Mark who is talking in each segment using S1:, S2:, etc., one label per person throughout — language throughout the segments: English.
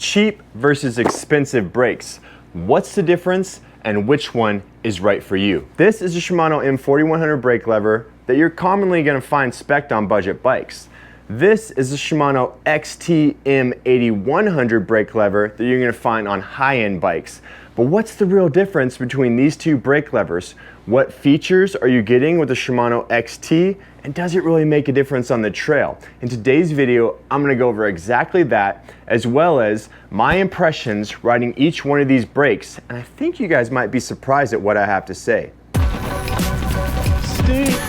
S1: Cheap versus expensive brakes. What's the difference and which one is right for you? This is a Shimano M4100 brake lever that you're commonly going to find spec'd on budget bikes. This is a Shimano XT M4100 brake lever that you're going to find on high-end bikes. But what's the real difference between these two brake levers? What features are you getting with the Shimano XT, and does it really make a difference on the trail? In today's video, I'm going to go over exactly that, as well as my impressions riding each one of these brakes, and I think you guys might be surprised at what I have to say. Steve.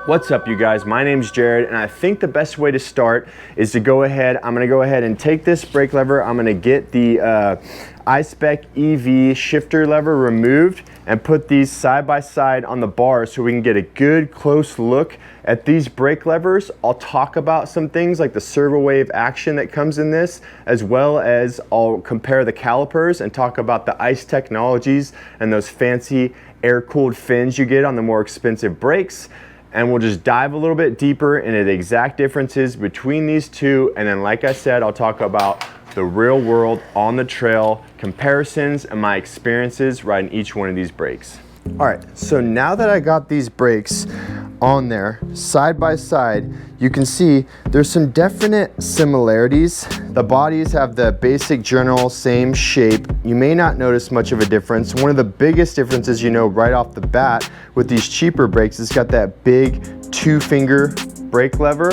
S1: What's up, you guys? My name's Jared, and I think the best way to start is to go ahead. I'm going to go ahead and take this brake lever. I'm going to get the iSpec EV shifter lever removed and put these side by side on the bar so we can get a good close look at these brake levers. I'll talk about some things like the servo wave action that comes in this, as well as I'll compare the calipers and talk about the ICE technologies and those fancy air-cooled fins you get on the more expensive brakes. And we'll just dive a little bit deeper into the exact differences between these two. And then, like I said, I'll talk about the real world on the trail comparisons and my experiences riding each one of these brakes. All right, so now that I got these brakes on there side by side, you can see there's some definite similarities. The bodies have the basic general same shape. You may not notice much of a difference. One of the biggest differences, you know, right off the bat with these cheaper brakes, it's got that big 2-finger brake lever,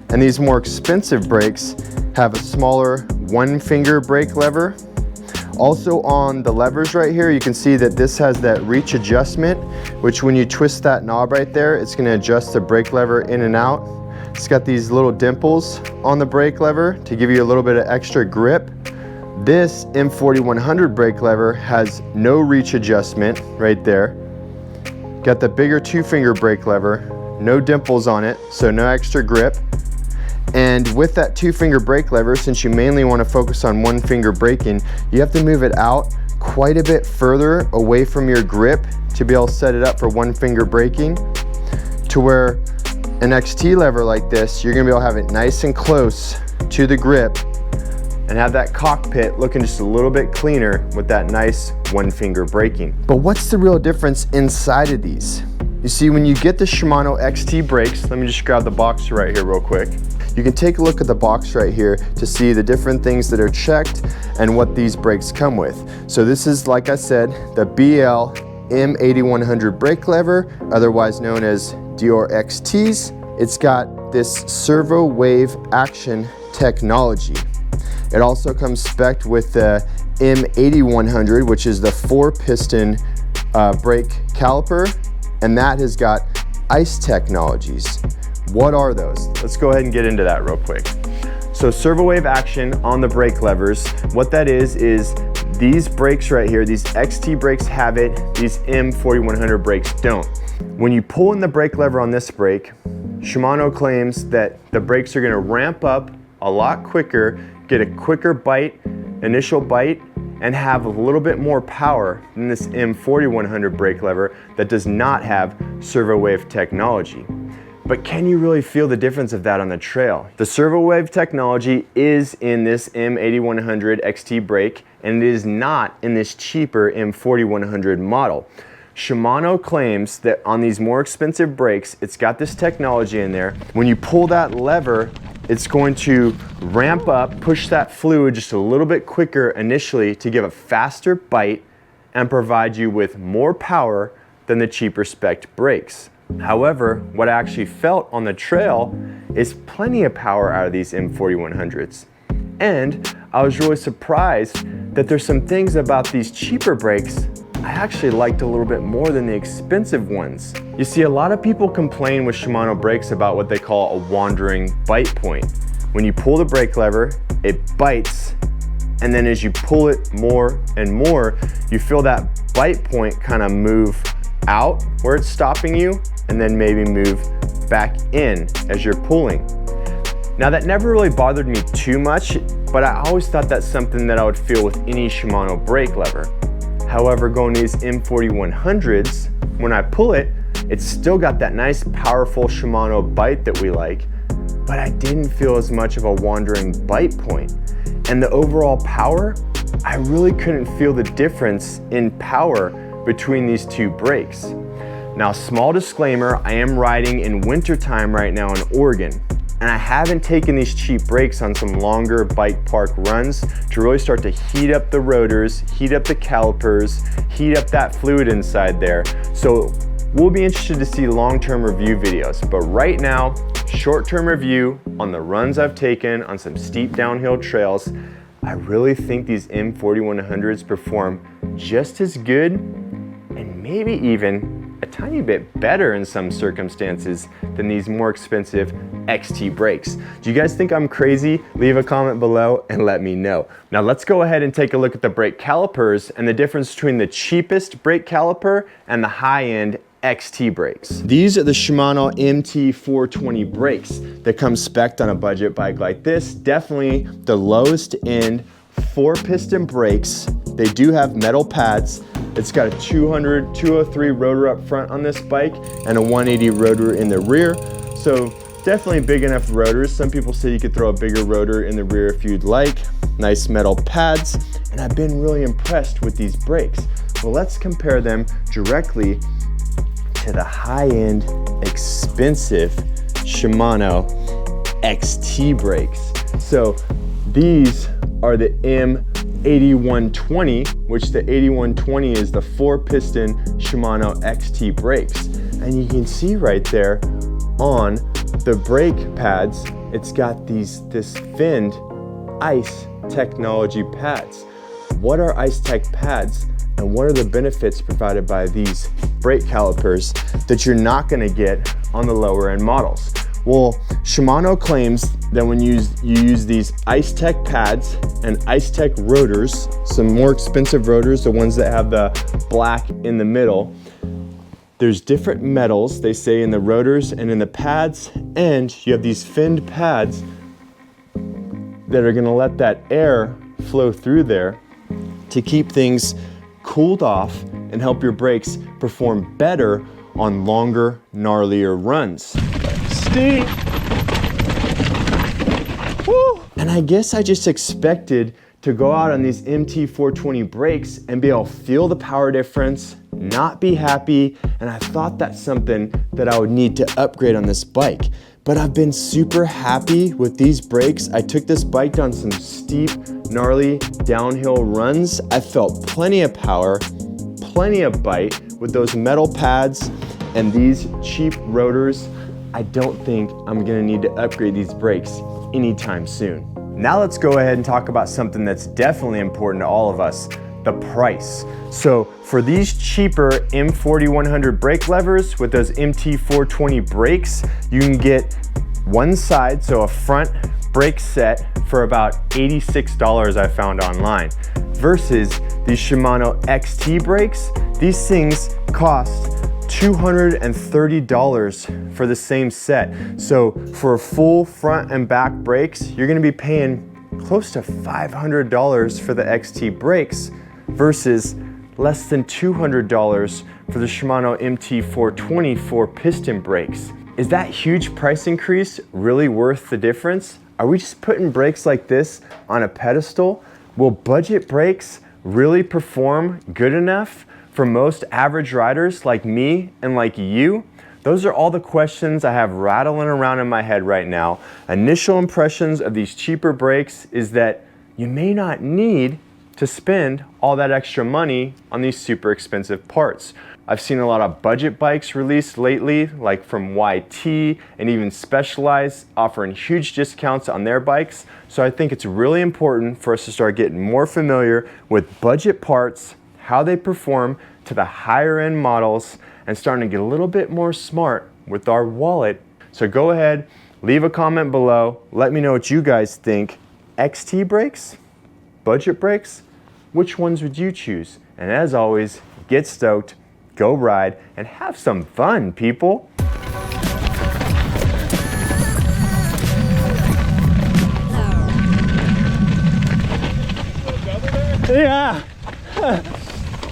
S1: and these more expensive brakes have a smaller 1-finger brake lever. Also on the levers right here, you can see that this has that reach adjustment, which when you twist that knob right there, it's going to adjust the brake lever in and out. It's got these little dimples on the brake lever to give you a little bit of extra grip. This M4100 brake lever has no reach adjustment right there. Got the bigger 2-finger brake lever, no dimples on it, so no extra grip. And with that 2-finger brake lever, since you mainly want to focus on 1-finger braking, you have to move it out quite a bit further away from your grip to be able to set it up for 1-finger braking, to where an XT lever like this, you're going to be able to have it nice and close to the grip and have that cockpit looking just a little bit cleaner with that nice 1-finger braking. But what's the real difference inside of these? You see, when you get the Shimano XT brakes, let me just grab the box right here real quick. You can take a look at the box right here to see the different things that are checked and what these brakes come with. So this is, like I said, the BL M4100 brake lever, otherwise known as Deore XTs. It's got this servo wave action technology. It also comes spec'd with the M4100, which is the 4-piston brake caliper, and that has got ICE technologies. What are those? Let's go ahead and get into that real quick. So servo wave action on the brake levers, what that is these brakes right here, these XT brakes have it, these M4100 brakes don't. When you pull in the brake lever on this brake, Shimano claims that the brakes are gonna ramp up a lot quicker, get a quicker bite, initial bite, and have a little bit more power than this M4100 brake lever that does not have servo wave technology. But can you really feel the difference of that on the trail? The servo wave technology is in this M4100 XT brake, and it is not in this cheaper M4100 model. Shimano claims that on these more expensive brakes, it's got this technology in there. When you pull that lever, it's going to ramp up, push that fluid just a little bit quicker initially to give a faster bite and provide you with more power than the cheaper spec'd brakes. However, what I actually felt on the trail is plenty of power out of these M4100s. And I was really surprised that there's some things about these cheaper brakes I actually liked a little bit more than the expensive ones. You see, a lot of people complain with Shimano brakes about what they call a wandering bite point. When you pull the brake lever, it bites, and then as you pull it more and more, you feel that bite point kind of move out where it's stopping you, and then maybe move back in as you're pulling. Now that never really bothered me too much, but I always thought that's something that I would feel with any Shimano brake lever. However, going to these M4100s, when I pull it, it's still got that nice powerful Shimano bite that we like, but I didn't feel as much of a wandering bite point. And the overall power, I really couldn't feel the difference in power between these two brakes. Now, small disclaimer, I am riding in wintertime right now in Oregon, and I haven't taken these cheap brakes on some longer bike park runs to really start to heat up the rotors, heat up the calipers, heat up that fluid inside there. So we'll be interested to see long-term review videos, but right now, short-term review on the runs I've taken on some steep downhill trails. I really think these M4100s perform just as good and maybe even a tiny bit better in some circumstances than these more expensive XT brakes. Do you guys think I'm crazy? Leave a comment below and let me know. Now let's go ahead and take a look at the brake calipers and the difference between the cheapest brake caliper and the high-end XT brakes. These are the Shimano MT4100 brakes that come spec'd on a budget bike like this. Definitely the lowest end 4-piston brakes. They do have metal pads. It's got a 203 rotor up front on this bike and a 180 rotor in the rear. So definitely big enough rotors. Some people say you could throw a bigger rotor in the rear if you'd like. Nice metal pads. And I've been really impressed with these brakes. Well, let's compare them directly to the high-end, expensive Shimano XT brakes. So these are the M4120, which the 8120 is the 4-piston Shimano XT brakes. And you can see right there on the brake pads, it's got this finned ice technology pads. What are ice tech pads? And what are the benefits provided by these brake calipers that you're not gonna get on the lower end models? Well, Shimano claims that when you use these ice tech pads and ice tech rotors, some more expensive rotors, the ones that have the black in the middle, there's different metals, they say, in the rotors and in the pads, and you have these finned pads that are gonna let that air flow through there to keep things cooled off and help your brakes perform better on longer, gnarlier runs. Steep! Woo! And I guess I just expected to go out on these MT4100 brakes and be able to feel the power difference, not be happy, and I thought that's something that I would need to upgrade on this bike. But I've been super happy with these brakes. I took this bike down some steep, gnarly downhill runs. I felt plenty of power, plenty of bite with those metal pads and these cheap rotors. I don't think I'm gonna need to upgrade these brakes anytime soon. Now let's go ahead and talk about something that's definitely important to all of us, the price. So for these cheaper M4100 brake levers with those MT4100 brakes, you can get one side, so a front brake set for about $86 I found online, versus these Shimano XT brakes. These things cost $230 for the same set. So for a full front and back brakes, you're gonna be paying close to $500 for the XT brakes versus less than $200 for the Shimano MT4100 4-piston brakes. Is that huge price increase really worth the difference? Are we just putting brakes like this on a pedestal? Will budget brakes really perform good enough for most average riders like me and like you? Those are all the questions I have rattling around in my head right now. Initial impressions of these cheaper brakes is that you may not need to spend all that extra money on these super expensive parts. I've seen a lot of budget bikes released lately, like from YT and even Specialized, offering huge discounts on their bikes. So I think it's really important for us to start getting more familiar with budget parts, how they perform to the higher end models, and starting to get a little bit more smart with our wallet. So go ahead, leave a comment below, let me know what you guys think. XT brakes? Budget brakes? Which ones would you choose? And as always, get stoked, go ride, and have some fun, people.
S2: Yeah.